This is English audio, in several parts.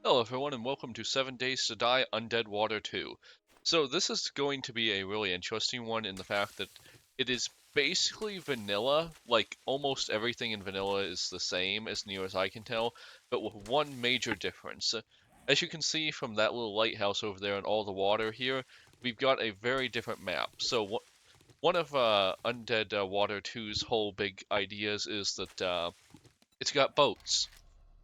Hello everyone and welcome to 7 Days to Die Undead Water 2. So this is going to be a really interesting one in the fact that it is basically vanilla, like almost everything in vanilla is the same as near as I can tell, but with one major difference. As you can see from that little lighthouse over there and all the water here, we've got a very different map. So one of Undead Water Two's whole big ideas is that it's got boats.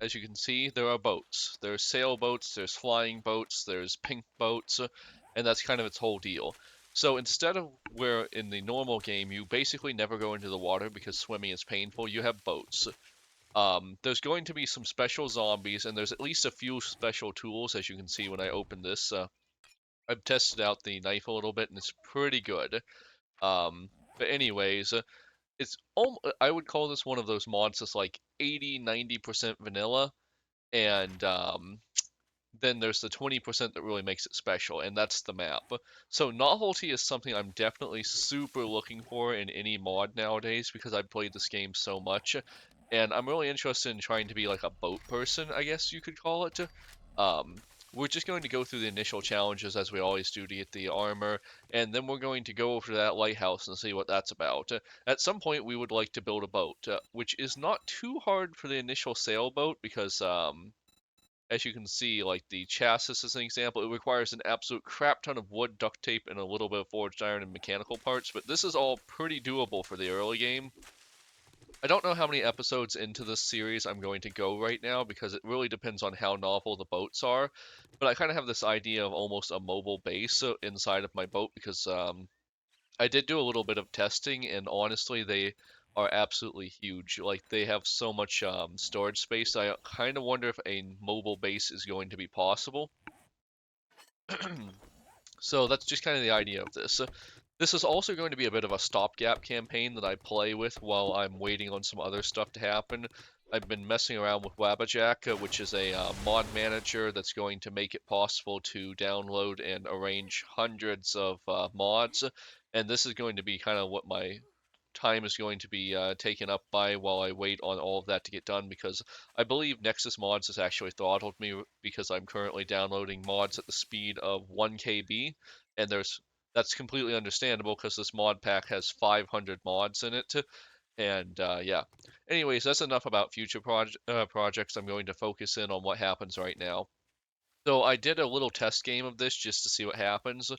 As you can see, there are boats. There's sailboats, there's flying boats, there's pink boats, and that's kind of its whole deal. So instead of where in the normal game you basically never go into the water because swimming is painful, you have boats. There's going to be some special zombies, and there's at least a few special tools, as you can see when I open this. I've tested out the knife a little bit, and it's pretty good. Um, but anyways, I would call this one of those mods that's like 80-90% vanilla, and then there's the 20% that really makes it special, and that's the map. So novelty is something I'm definitely super looking for in any mod nowadays because I've played this game so much, and I'm really interested in trying to be like a boat person, I guess you could call it. Um, we're just going to go through the initial challenges as we always do to get the armor, and then we're going to go over to that lighthouse and see what that's about. At some point, we would like to build a boat, which is not too hard for the initial sailboat because as you can see, like the chassis as an example, it requires an absolute crap ton of wood, duct tape, and a little bit of forged iron and mechanical parts, but this is all pretty doable for the early game. I don't know how many episodes into this series I'm going to go right now because it really depends on how novel the boats are, but I kind of have this idea of almost a mobile base inside of my boat because I did do a little bit of testing, and honestly, they are absolutely huge. Like, they have so much storage space. I kind of wonder if a mobile base is going to be possible. So that's just kind of the idea of this. This is also going to be a bit of a stopgap campaign that I play with while I'm waiting on some other stuff to happen. I've been messing around with Wabbajack, which is a mod manager that's going to make it possible to download and arrange hundreds of mods. And this is going to be kind of what my time is going to be taken up by while I wait on all of that to get done because I believe Nexus Mods has actually throttled me because I'm currently downloading mods at the speed of 1 KB, and that's completely understandable because this mod pack has 500 mods in it. And yeah. Anyways, that's enough about future projects. I'm going to focus in on what happens right now. So I did a little test game of this just to see what happens.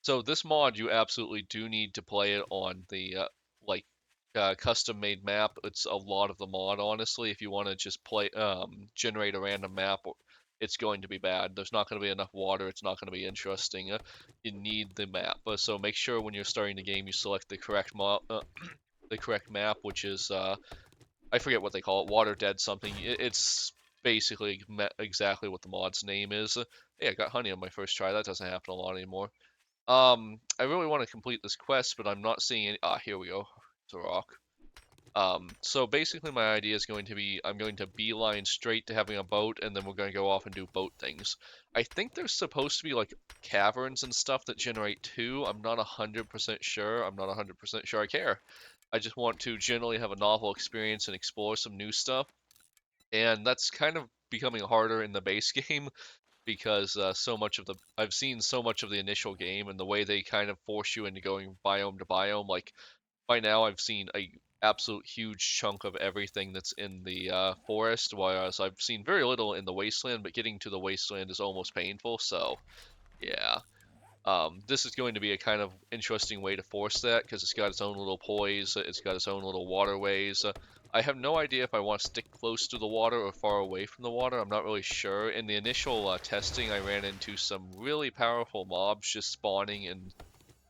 So this mod, you absolutely do need to play it on the like custom-made map. It's a lot of the mod, honestly. If you want to just play generate a random map, it's going to be bad. There's not going to be enough water. It's not going to be interesting. You need the map. So make sure when you're starting the game, you select the correct the correct map, which is I forget what they call it, Water Dead something. It's basically exactly what the mod's name is. Hey, I got honey on my first try. That doesn't happen a lot anymore. I really want to complete this quest, but I'm not seeing any. Ah, here we go. It's a rock. So basically my idea is going to be I'm going to beeline straight to having a boat, and then we're going to go off and do boat things. I think there's supposed to be like caverns and stuff that generate two. I'm not 100% sure. I'm not 100% sure I care. I just want to generally have a novel experience and explore some new stuff. And that's kind of becoming harder in the base game because so much of the I've seen so much of the initial game and the way they kind of force you into going biome to biome. Like by now, I've seen a absolute huge chunk of everything that's in the forest, whereas I've seen very little in the wasteland. But getting to the wasteland is almost painful. So yeah. This is going to be a kind of interesting way to force that because it's got its own little poise, it's got its own little waterways. I have no idea if I want to stick close to the water or far away from the water. I'm not really sure. In the initial testing, I ran into some really powerful mobs just spawning in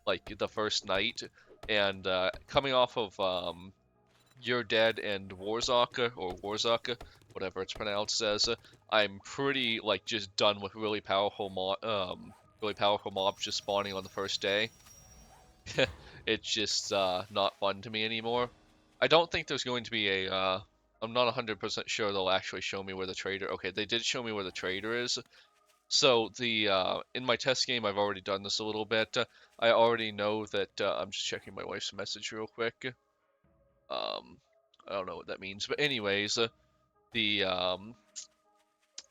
like the first night, and coming off of You're Dead and Warzaka or Warzaka, whatever it's pronounced as, I'm pretty like just done with really powerful mobs just spawning on the first day. It's just not fun to me anymore. I don't think there's going to be a. I'm not 100% sure they'll actually show me where the trader. Okay, they did show me where the trader is. So the in my test game, I've already done this a little bit. I already know that I'm just checking my wife's message real quick. Um, I don't know what that means, but anyways, the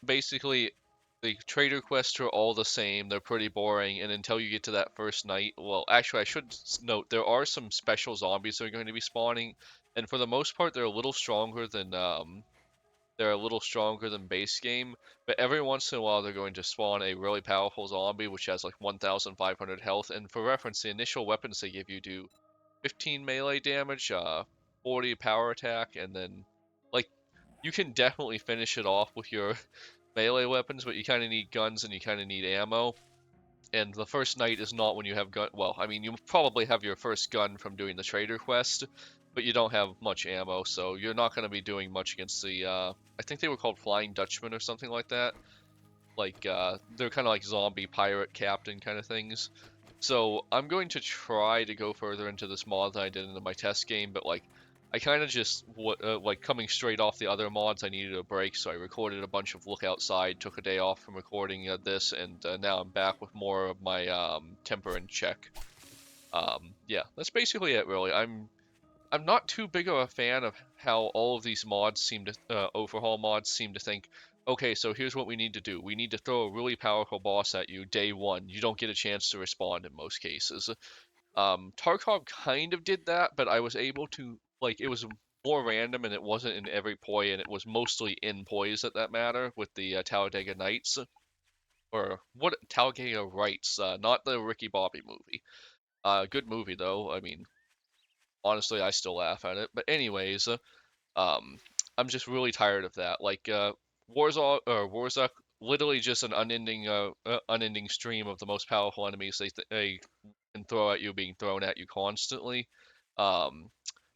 basically The trader quests are all the same. They're pretty boring, and until you get to that first night, well, actually, I should note there are some special zombies that are going to be spawning, and for the most part, they're a little stronger than base game. But every once in a while, they're going to spawn a really powerful zombie which has like 1,500 health. And for reference, the initial weapons they give you do 15 melee damage, 40 power attack, and then like you can definitely finish it off with your melee weapons, but you kind of need guns and you kind of need ammo. And the first night is not when you have gun. Well, I mean, you probably have your first gun from doing the trader quest, but you don't have much ammo, so you're not going to be doing much against the. I think they were called Flying Dutchmen or something like that. Like they're kind of like zombie pirate captain kind of things. So I'm going to try to go further into this mod than I did into my test game, but like I kind of just like coming straight off the other mods, I needed a break, so I recorded a bunch of Look Outside, took a day off from recording this, and now I'm back with more of my temper in check. Yeah, that's basically it, really. I'm not too big of a fan of how all of these mods seem to overhaul mods seem to think, okay, so here's what we need to do. We need to throw a really powerful boss at you day one. You don't get a chance to respond in most cases. Tarkov kind of did that, but I was able to like it was more random and it wasn't in every poi and it was mostly in pois at that matter with the Talladega Nights or what Talladega Rights, not the Ricky Bobby movie. Good movie though. I mean, honestly, I still laugh at it. But anyways, um, I'm just really tired of that. Like Warzone, literally just an unending stream of the most powerful enemies they can throw at you being thrown at you constantly. Um,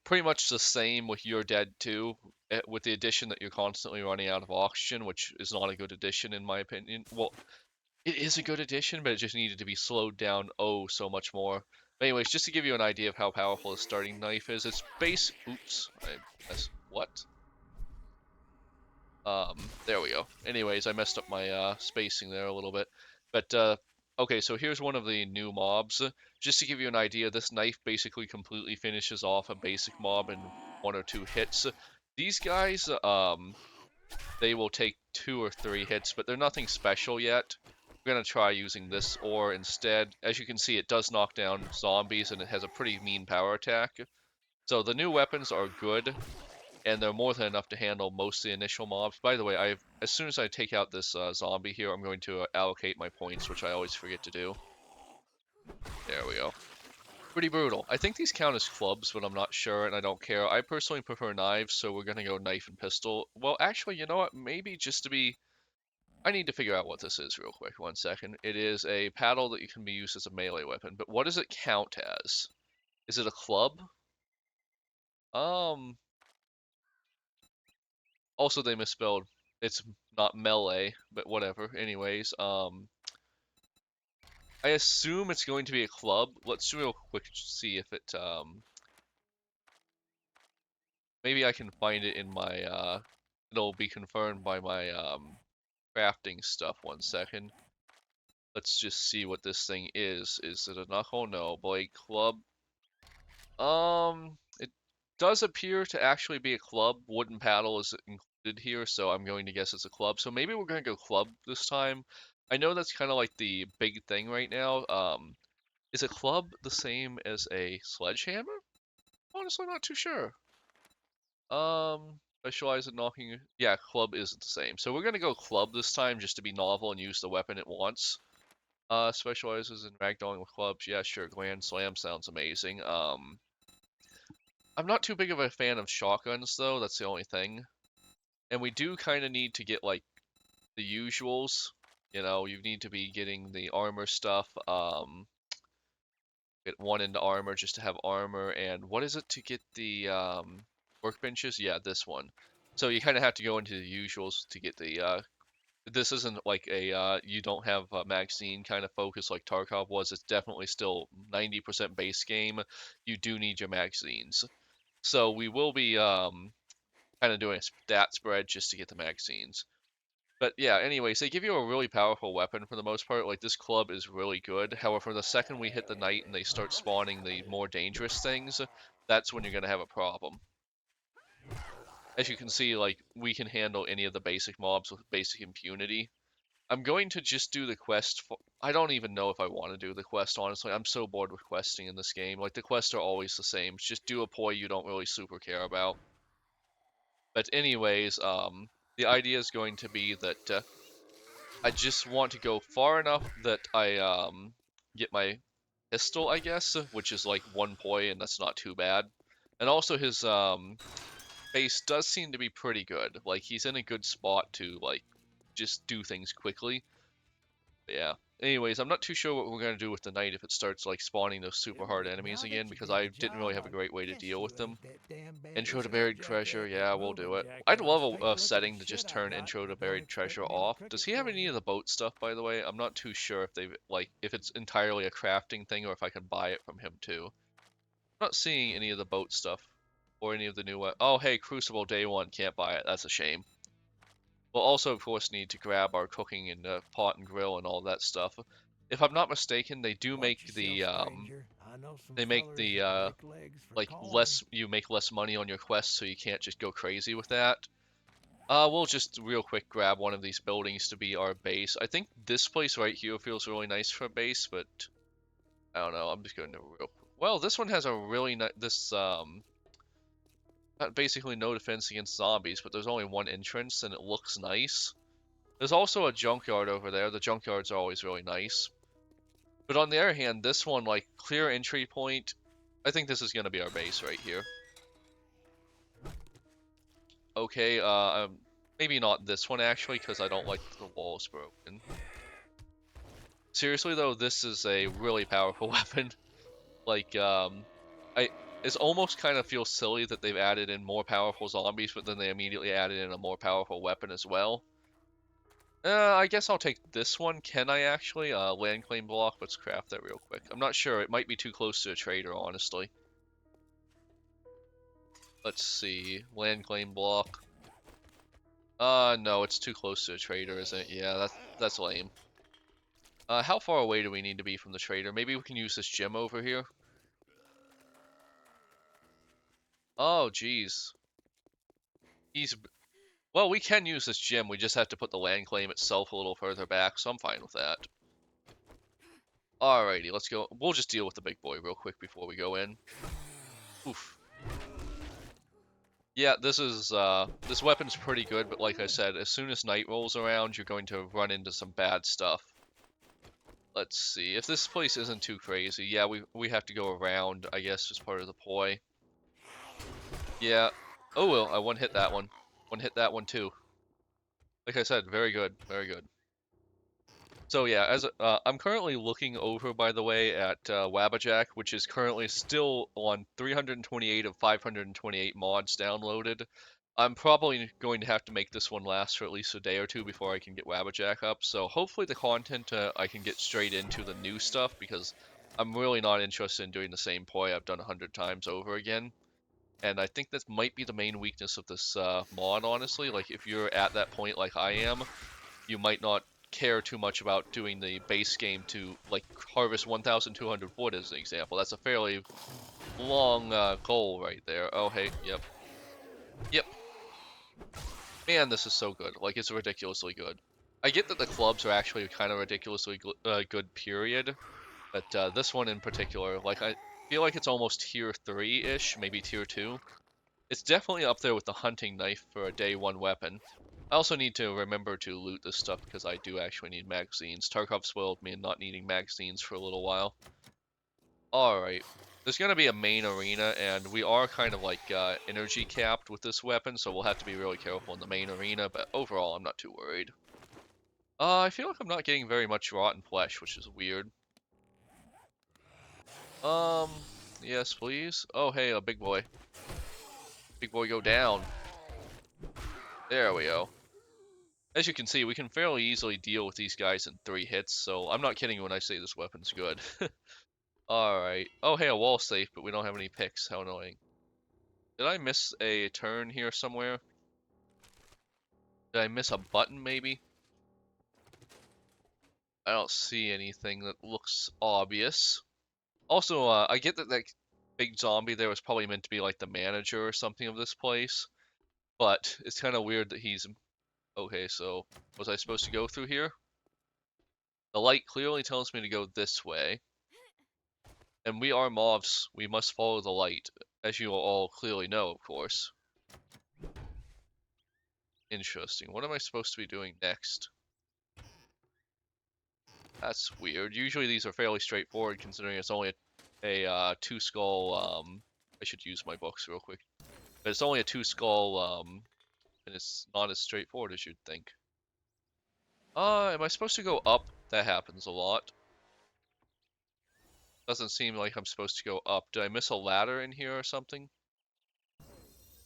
Pretty much the same with You're Dead too, with the addition that you're constantly running out of oxygen, which is not a good addition in my opinion. Well, it is a good addition, but it just needed to be slowed down oh so much more. But anyways, just to give you an idea of how powerful the starting knife is, it's base. Oops, that's what? There we go. Anyways, I messed up my spacing there a little bit. But okay, so here's one of the new mobs. Just to give you an idea, this knife basically completely finishes off a basic mob in 1 or 2 hits. These guys, they will take 2 or 3 hits, but they're nothing special yet. We're gonna try using this ore instead. As you can see, it does knock down zombies and it has a pretty mean power attack. So the new weapons are good, and they're more than enough to handle most of the initial mobs. By the way, as soon as I take out this zombie here, I'm going to allocate my points, which I always forget to do. There we go. Pretty brutal. I think these count as clubs, but I'm not sure, and I don't care. I personally prefer knives, so we're gonna go knife and pistol. Well, actually, you know what? Maybe just to be I need to figure out what this is real quick. 1 second. It is a paddle that you can be used as a melee weapon, but what does it count as? Is it a club? Um. Also, they misspelled. It's not melee, but whatever. Anyways, I assume it's going to be a club. Let's real quick see if it. Maybe I can find it in my. It'll be confirmed by my crafting stuff. 1 second. Let's just see what this thing is. Is it a knuckle? No. Blade club. It does appear to actually be a club. Wooden paddle is included here, so I'm going to guess it's a club. So maybe we're going to go club this time. I know that's kind of like the big thing right now. Is a club the same as a sledgehammer? Honestly, not too sure. Specialize in knocking. Yeah, club isn't the same. So we're gonna go club this time just to be novel and use the weapon it wants. Specializes in ragdolling with clubs. Yeah, sure. Grand slam sounds amazing. I'm not too big of a fan of shotguns though, that's the only thing. And we do kind of need to get like the usuals. You know, you need to be getting the armor stuff. Get 1 into armor just to have armor. And what is it to get the workbenches? Yeah, this one. So you kind of have to go into the usuals to get the this isn't like a you don't have a magazine kind of focus like Tarkov was. It's definitely still 90% base game. You do need your magazines. So we will be kind of doing a stat spread just to get the magazines. But yeah, anyways, they give you a really powerful weapon for the most part. Like this club is really good. However, the second we hit the night and they start spawning the more dangerous things, that's when you're gonna have a problem. As you can see, like we can handle any of the basic mobs with basic impunity. I'm going to just do the quest for. I don't even know if I want to do the quest, honestly. I'm so bored with questing in this game. Like, the quests are always the same. It's just do a poi you don't really super care about. But anyways, the idea is going to be that I just want to go far enough that I get my pistol, I guess, which is like one poi, and that's not too bad. And also his base does seem to be pretty good. Like, he's in a good spot to like just do things quickly. But yeah. Anyways, I'm not too sure what we're gonna do with the knight if it starts like spawning those super hard enemies Now again, that you because did I the didn't really job, have a I great way to guess deal you with them. ain't that damn bad. Intro to Listen up, buried treasure, jackass. Get yeah, we'll moving, do it. I'd jackass. love Take a look at the setting to just shit I turn got. intro to Don't buried expect treasure me to off. cook Does it he have for any you. of the boat stuff, by the way? I'm not too sure if they've like if it's entirely a crafting thing or if I can buy it from him too. I'm not seeing any of the boat stuff or any of the new. Oh, hey, Crucible Day One, can't buy it. That's a shame. We'll also, of course, need to grab our cooking and pot and grill and all that stuff. If I'm not mistaken, they do Watch make yourself, stranger. I know some they make fellers the that break legs for like coin. less you make less money on your quest, so you can't just go crazy with that. We'll just real quick grab one of these buildings to be our base. I think this place right here feels really nice for a base, but I don't know. I'm just going to real quick. Well, this one has a really nice basically no defense against zombies, but there's only one entrance and it looks nice. There's also a junkyard over there. The junkyards are always really nice. But on the other hand, this one, like, clear entry point, I think this is going to be our base right here. Okay, maybe not this one, actually, because I don't like the walls broken. Seriously, though, this is a really powerful weapon. Like, I it almost kind of feels silly that they've added in more powerful zombies, but then they immediately added in a more powerful weapon as well. I guess I'll take this one. Can I actually? Land claim block. Let's craft that real quick. I'm not sure. It might be too close to a trader, honestly. Let's see. Land claim block. No, it's too close to a trader, isn't it? Yeah, that's lame. How far away do we need to be from the trader? Maybe we can use this gem over here. Oh, geez. He's Well, we can use this gem. We just have to put the land claim itself a little further back, so I'm fine with that. Alrighty, let's go. We'll just deal with the big boy real quick before we go in. Oof. Yeah, this weapon's pretty good, but like I said, as soon as night rolls around, you're going to run into some bad stuff. Let's see. If this place isn't too crazy, yeah, we have to go around, I guess, as part of the ploy. Yeah. Oh well, I one hit that one. One hit that one too. Like I said, very good, very good. So yeah, I'm currently looking over, by the way, at Wabbajack, which is currently still on 328 of 528 mods downloaded. I'm probably going to have to make this one last for at least a day or two before I can get Wabbajack up. So hopefully the content I can get straight into the new stuff because I'm really not interested in doing the same ploy I've done 100 times over again. And I think that might be the main weakness of this mod, honestly. Like, if you're at that point like I am, you might not care too much about doing the base game to, like, harvest 1,200 wood as an example. That's a fairly long goal right there. Oh, hey, yep. Yep. Man, this is so good. Like, it's ridiculously good. I get that the clubs are actually kind of ridiculously good, period. But this one in particular, like, I feel like it's almost tier 3-ish, maybe tier 2. It's definitely up there with the hunting knife for a day 1 weapon. I also need to remember to loot this stuff because I do actually need magazines. Tarkov spoiled me in not needing magazines for a little while. Alright. There's going to be a main arena, and we are kind of like energy capped with this weapon, so we'll have to be really careful in the main arena, but overall I'm not too worried. I feel like I'm not getting very much rotten flesh, which is weird. Um, yes please. Oh hey, a big boy. Big boy go down. There we go. As you can see, we can fairly easily deal with these guys in 3 hits, so I'm not kidding when I say this weapon's good. Alright. Oh, hey, a wall safe, but we don't have any picks. How annoying. Did I miss a turn here somewhere? Did I miss a button, maybe? I don't see anything that looks obvious. Also, I get that that big zombie there was probably meant to be like the manager or something of this place, but it's kind of weird that he's... Okay, so was I supposed to go through here? The light clearly tells me to go this way. And we are mobs. We must follow the light, as you all clearly know, of course. Interesting. What am I supposed to be doing next? That's weird. Usually these are fairly straightforward, considering it's only a two skull. I should use my books real quick. But it's only a two skull. And it's not as straightforward as you'd think. Am I supposed to go up? That happens a lot. Doesn't seem like I'm supposed to go up. Did I miss a ladder in here or something?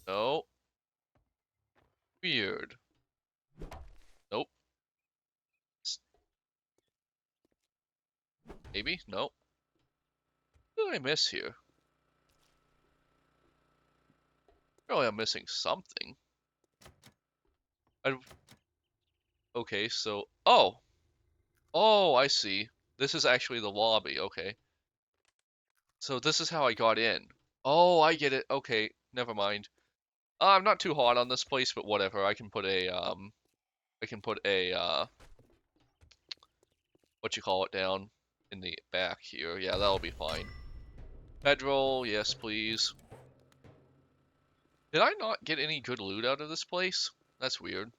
No. Weird. Nope. Maybe? Nope. What did I miss here? Really, I'm missing something. Okay, so... Oh! Oh, I see. This is actually the lobby, okay. So this is how I got in. Oh, I get it. Okay, never mind. I'm not too hot on this place, but whatever. I can put a, what you call it down in the back here. Yeah, that'll be fine. Bedroll, yes, please. Did I not get any good loot out of this place? That's weird.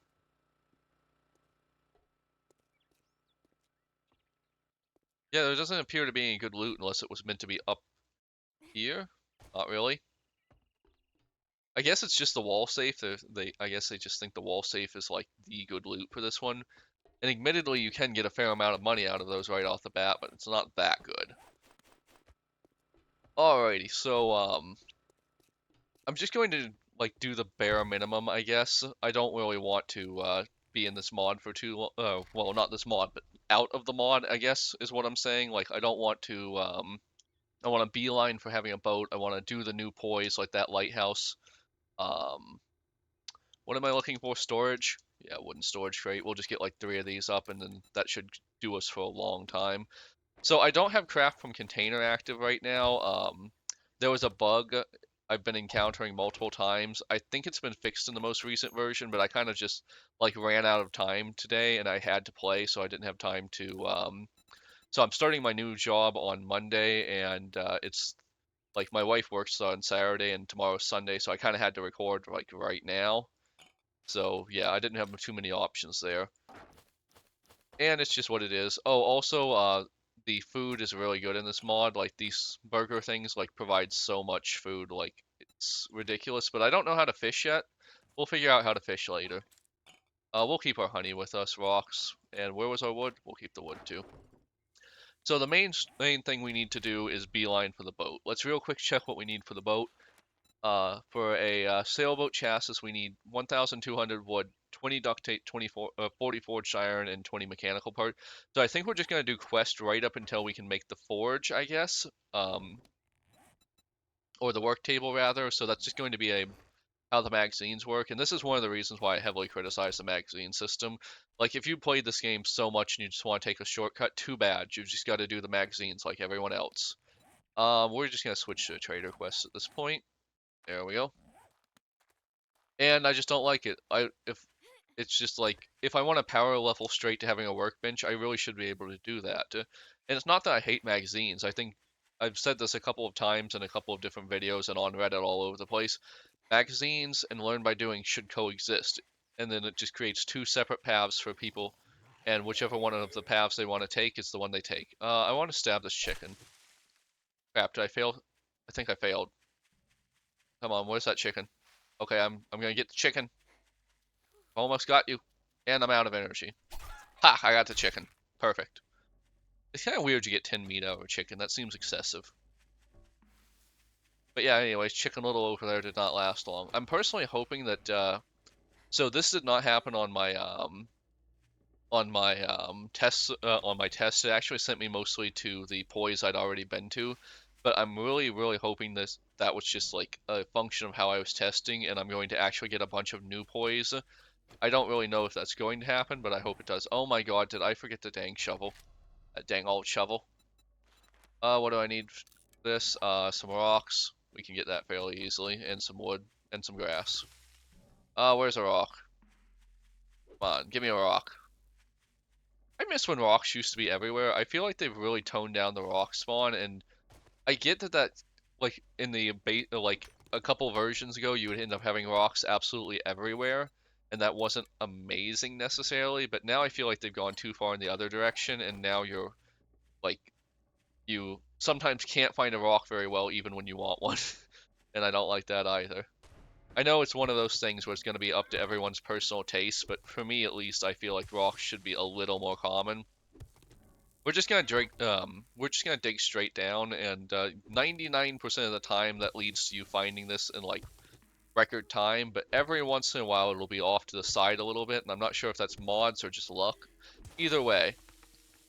Yeah, there doesn't appear to be any good loot unless it was meant to be up here. Not really. I guess it's just the wall safe. I guess they just think the wall safe is like the good loot for this one. And admittedly, you can get a fair amount of money out of those right off the bat, but it's not that good. Alrighty, so I'm just going to like do the bare minimum, I guess. I don't really want to be in this mod for too long. Well, not this mod, but out of the mod, I guess is what I'm saying. Like, I don't want to. I want a beeline for having a boat. I want to do the new poise like that lighthouse. Um, what am I looking for? Storage? Yeah, wooden storage crate. We'll just get like 3 of these up, and then that should do us for a long time. So I don't have craft from container active right now. There was a bug I've been encountering multiple times. I think it's been fixed in the most recent version, but I kind of just like ran out of time today, and I had to play, so I didn't have time to. So I'm starting my new job on Monday, and it's like my wife works on Saturday and tomorrow's Sunday, so I kind of had to record like right now. So yeah, I didn't have too many options there. And it's just what it is. Oh, also, the food is really good in this mod. Like these burger things, like provide so much food, like it's ridiculous. But I don't know how to fish yet. We'll figure out how to fish later. We'll keep our honey with us, rocks, and where was our wood? We'll keep the wood too. So the main thing we need to do is beeline for the boat. Let's real quick check what we need for the boat. For a sailboat chassis, we need 1,200 wood, 20 duct tape, 40 forged iron, and 20 mechanical part. So I think we're just going to do quest right up until we can make the forge, I guess. Or the work table, rather. So that's just going to be how the magazines work. And this is one of the reasons why I heavily criticize the magazine system. Like, if you played this game so much and you just want to take a shortcut, too bad. You've just got to do the magazines like everyone else. We're just going to switch to a trader quest at this point. There we go. And I just don't like it. If it's just like if I want to power level straight to having a workbench, I really should be able to do that. And it's not that I hate magazines. I think I've said this a couple of times in a couple of different videos and on Reddit all over the place. Magazines and learn by doing should coexist, and then it just creates 2 separate paths for people, and whichever one of the paths they want to take is the one they take. I want to stab this chicken. Crap, did I fail? I think I failed. Come on, where's that chicken? Okay, I'm gonna get the chicken. Almost got you. And I'm out of energy. Ha! I got the chicken. Perfect. It's kind of weird you get 10 meat out of a chicken. That seems excessive. But yeah, anyways, Chicken Little over there did not last long. I'm personally hoping that, so this did not happen on my, tests, on my test. It actually sent me mostly to the poise I'd already been to. But I'm really, really hoping that was just like a function of how I was testing, and I'm going to actually get a bunch of new poise. I don't really know if that's going to happen, but I hope it does. Oh my god, did I forget the dang shovel? That dang old shovel. What do I need? This, some rocks. We can get that fairly easily, and some wood, and some grass. Where's a rock? Come on, give me a rock. I miss when rocks used to be everywhere. I feel like they've really toned down the rock spawn, and I get that like in the like a couple versions ago, you would end up having rocks absolutely everywhere, and that wasn't amazing necessarily. But now I feel like they've gone too far in the other direction, and now you're like you sometimes can't find a rock very well even when you want one, and I don't like that either. I know it's one of those things where it's going to be up to everyone's personal taste, but for me at least, I feel like rocks should be a little more common. We're just gonna dig straight down, and 99% of the time that leads to you finding this in like record time. But every once in a while it'll be off to the side a little bit, and I'm not sure if that's mods or just luck. Either way,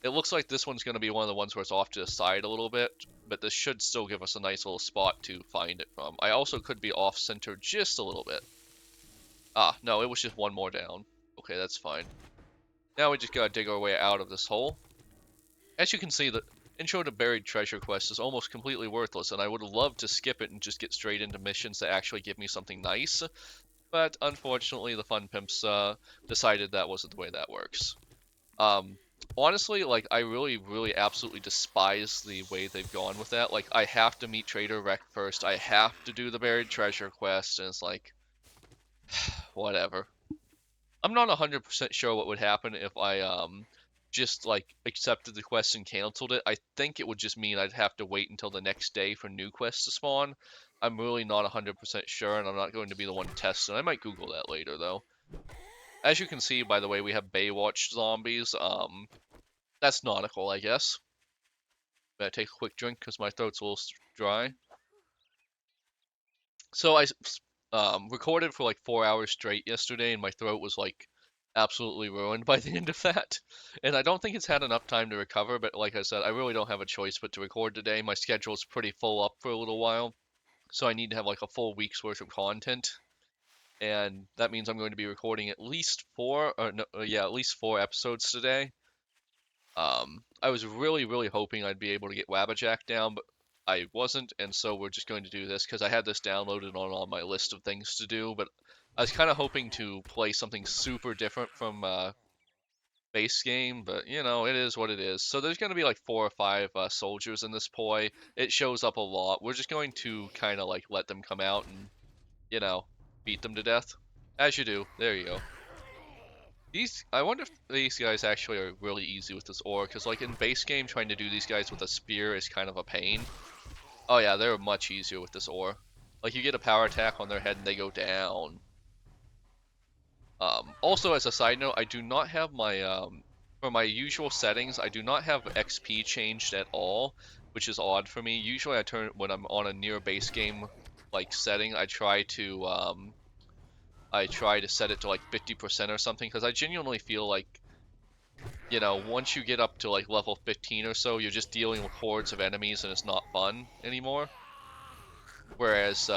it looks like this one's gonna be one of the ones where it's off to the side a little bit, but this should still give us a nice little spot to find it from. I also could be off center just a little bit. Ah, no, it was just one more down. Okay, that's fine. Now we just gotta dig our way out of this hole. As you can see, the intro to Buried Treasure quest is almost completely worthless, and I would love to skip it and just get straight into missions that actually give me something nice, but unfortunately the Fun Pimps decided that wasn't the way that works. Um, Honestly, like, I really absolutely despise the way they've gone with that. Like, I have to meet Trader Rec first, I have to do the Buried Treasure quest, and it's like, whatever. I'm not 100% sure what would happen if I just like accepted the quest and canceled it. I think it would just mean I'd have to wait until the next day for new quests to spawn. I'm really not 100% sure, and I'm not going to be the one to test it. I might Google that later though. As you can see, by the way, we have Baywatch zombies. That's nautical, I guess. Better take a quick drink because my throat's a little dry. So I recorded for like 4 hours straight yesterday, and my throat was like absolutely ruined by the end of that. And I don't think it's had enough time to recover, but like I said, I really don't have a choice but to record today. My schedule's pretty full up for a little while, so I need to have like a full week's worth of content. And that means I'm going to be recording at least four, or no, yeah, at least 4 episodes today. I was really hoping I'd be able to get Wabbajack down, but I wasn't, and so we're just going to do this because I had this downloaded on my list of things to do, but I was kind of hoping to play something super different from base game, but you know, it is what it is. So there's going to be like 4 or 5 soldiers in this poi. It shows up a lot. We're just going to kind of like let them come out and, you know, beat them to death. As you do. There you go. I wonder if these guys actually are really easy with this ore, because like in base game, trying to do these guys with a spear is kind of a pain. Oh yeah, they're much easier with this ore. Like you get a power attack on their head and they go down. Also, as a side note, I do not have my for my usual settings, I do not have XP changed at all, which is odd for me. Usually, I turn when I'm on a near base game like setting, I try to set it to like 50% or something, because I genuinely feel like, you know, once you get up to like level 15 or so, you're just dealing with hordes of enemies and it's not fun anymore. Whereas,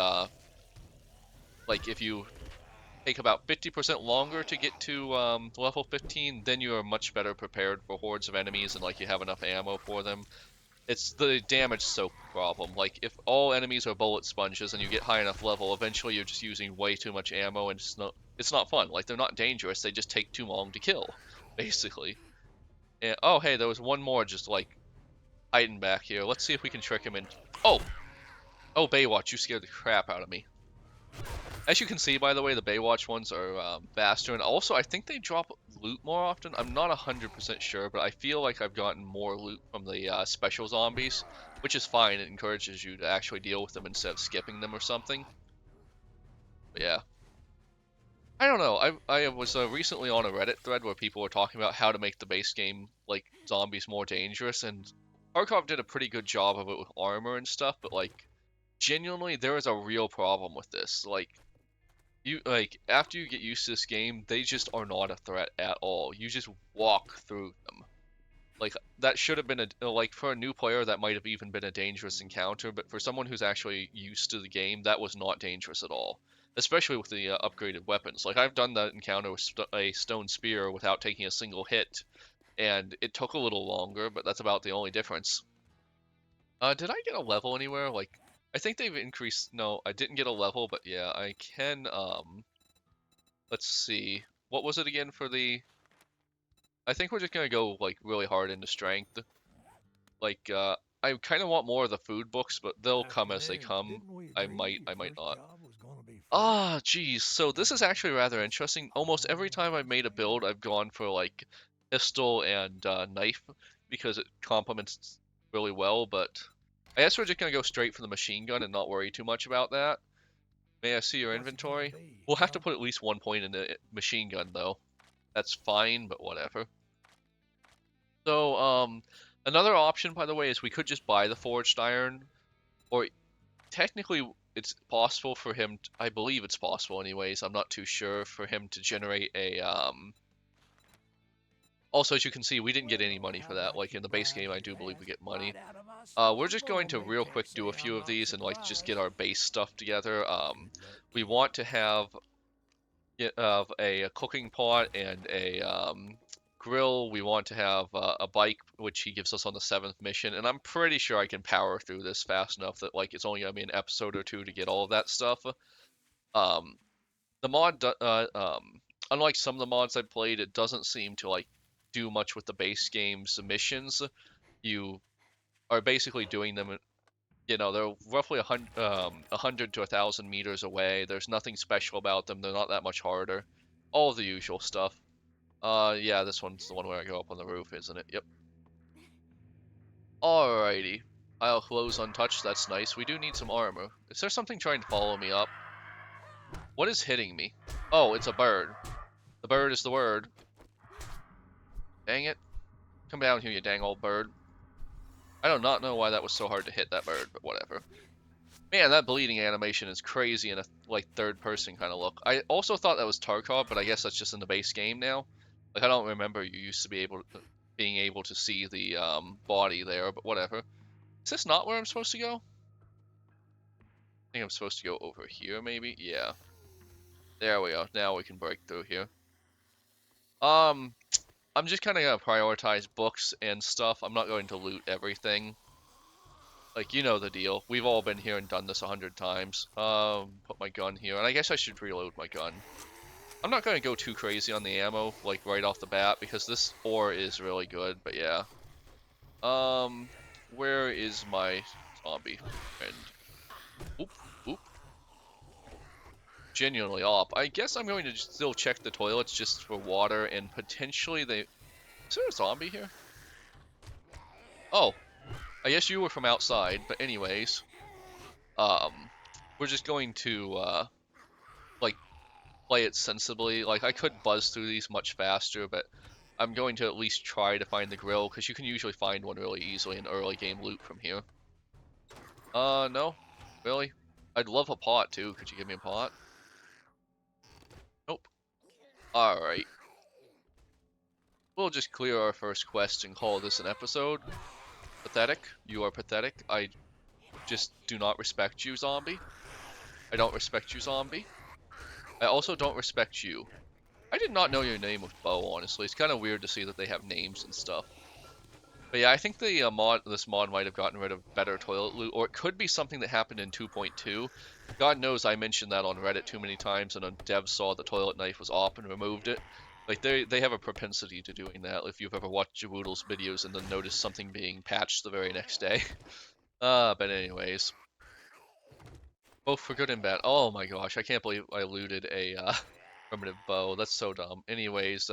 like if you take about 50% longer to get to level 15, then you are much better prepared for hordes of enemies and like you have enough ammo for them. It's the damage soak problem. Like if all enemies are bullet sponges and you get high enough level, eventually you're just using way too much ammo and it's not fun. Like they're not dangerous, they just take too long to kill, basically. And oh hey, there was one more just like hiding back here. Let's see if we can trick him in. Oh! Oh, Baywatch, you scared the crap out of me. As you can see, by the way, the Baywatch ones are faster, and also I think they drop loot more often. I'm not 100% sure, but I feel like I've gotten more loot from the special zombies, which is fine. It encourages you to actually deal with them instead of skipping them or something. But yeah. I don't know. I was recently on a Reddit thread where people were talking about how to make the base game, like, zombies more dangerous, and Tarkov did a pretty good job of it with armor and stuff, but, like, genuinely, there is a real problem with this. Like, after you get used to this game, they just are not a threat at all. You just walk through them. Like that should have been like for a new player that might have even been a dangerous encounter, but for someone who's actually used to the game, that was not dangerous at all. Especially with the upgraded weapons. Like I've done that encounter with a stone spear without taking a single hit, and it took a little longer, but that's about the only difference. Did I get a level anywhere? Like, I think they've increased. No, I didn't get a level, but yeah, I can. Let's see. What was it again for the I think we're just gonna go like really hard into strength. Like, I kind of want more of the food books, but they'll come as they Afternoon. come. Didn't we I agree might, your I might first not. job was gonna be free? Ah, geez. So this is actually rather interesting. Almost every time I've made a build, I've gone for like pistol and knife because it complements really well. But I guess we're just gonna go straight for the machine gun and not worry too much about that. May I see your What's it gonna inventory? be, We'll have huh? to put at least 1 point in the machine gun though. That's fine, but whatever. So, another option, by the way, is we could just buy the forged iron, or technically it's possible for him, I believe it's possible anyways, I'm not too sure, for him to generate a, also as you can see, we didn't get any Well, money how for that, about like you in the base bribes game I your do believe we ass get money. right out of my We're store? just going to Lawmen real can't quick do a say few I'm of not these and like just get surprised. our base stuff together. We Lucky. want to have a cooking pot and a grill. We want to have a bike, which he gives us on the seventh mission, and I'm pretty sure I can power through this fast enough that like it's only gonna be an episode or two to get all of that stuff. Um, the mod, unlike some of the mods I played, it doesn't seem to like do much with the base game's missions. You are basically doing them. They're roughly 100 to 1,000 meters away. There's nothing special about them. They're not that much harder. All of the usual stuff. Yeah, this one's the one where I go up on the roof, isn't it? Yep. Alrighty. I'll close untouched. That's nice. We do need some armor. Is there something trying to follow me up? What is hitting me? Oh, it's a bird. The bird is the word. Dang it. Come down here, you dang old bird. I do not know why that was so hard to hit that bird, but whatever. Man, that bleeding animation is crazy in a like third person kind of look. I also thought that was Tarkov, but I guess that's just in the base game now. Like I don't remember you used to being able to see the body there, but whatever. Is this not where I'm supposed to go? I think I'm supposed to go over here maybe. Yeah. There we go. Now we can break through here. Um I'm just kind of gonna prioritize books and stuff. I'm not going to loot everything. Like, you know the deal. We've all been here and done this 100 times. Put my gun here, and I guess I should reload my gun. I'm not going to go too crazy on the ammo, like, right off the bat, because this ore is really good, but yeah. Where is my zombie friend? Oop, oop. Genuinely op. I guess I'm going to still check the toilets just for water, and potentially they... Is there a zombie here? Oh, I guess you were from outside, but anyways. Um, we're just going to, like, play it sensibly. Like, I could buzz through these much faster, but I'm going to at least try to find the grill, because you can usually find one really easily in early game loot from here. No? Really? I'd love a pot, too. Could you give me a pot? Nope. Alright. We'll just clear our first quest and call this an episode. Pathetic. You are pathetic. I just do not respect you, zombie. I don't respect you, zombie. I also don't respect you. I did not know your name was Bo, honestly. It's kind of weird to see that they have names and stuff. But yeah, I think the this mod might have gotten rid of better toilet loot, or it could be something that happened in 2.2. God knows I mentioned that on Reddit too many times, and a dev saw the toilet knife was op and removed it. Like they have a propensity to doing that. If you've ever watched Jawoodle's videos and then noticed something being patched the very next day. But anyways, both for good and bad. Oh my gosh, I can't believe I looted a primitive bow. That's so dumb. Anyways,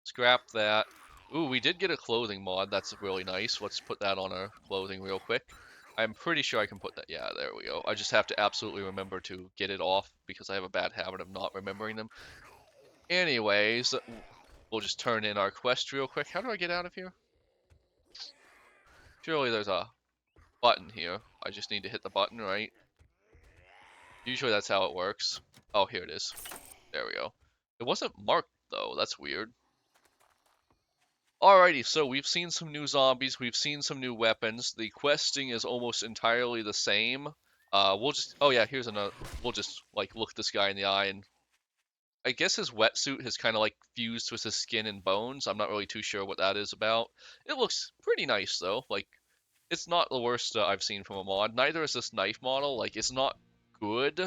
scrap that. Ooh, we did get a clothing mod. That's really nice. Let's put that on our clothing real quick. I'm pretty sure I can put that. Yeah, there we go. I just have to absolutely remember to get it off because I have a bad habit of not remembering them. Anyways, we'll just turn in our quest real quick. How do I get out of here? Surely there's a button here. I just need to hit the button, right? Usually that's how it works. Oh, here it is. There we go. It wasn't marked, though. That's weird. Alrighty, so we've seen some new zombies. We've seen some new weapons. The questing is almost entirely the same. We'll just... Oh, yeah, here's another... We'll just, like, look this guy in the eye and... I guess his wetsuit has kind of, like, fused with his skin and bones. I'm not really too sure what that is about. It looks pretty nice, though. Like, it's not the worst I've seen from a mod. Neither is this knife model. Like, it's not good,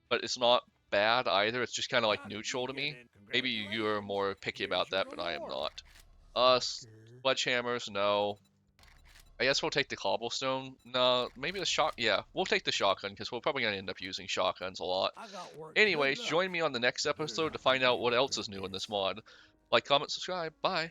but it's not bad either. It's just kind of like neutral to me. Maybe you're more picky about that, but I am not. Sledgehammers, no. I guess we'll take the cobblestone. No, maybe the yeah, we'll take the shotgun because we're probably gonna end up using shotguns a lot. Anyways, join me on the next episode to find out what else is new in this mod. Like, comment, subscribe. Bye.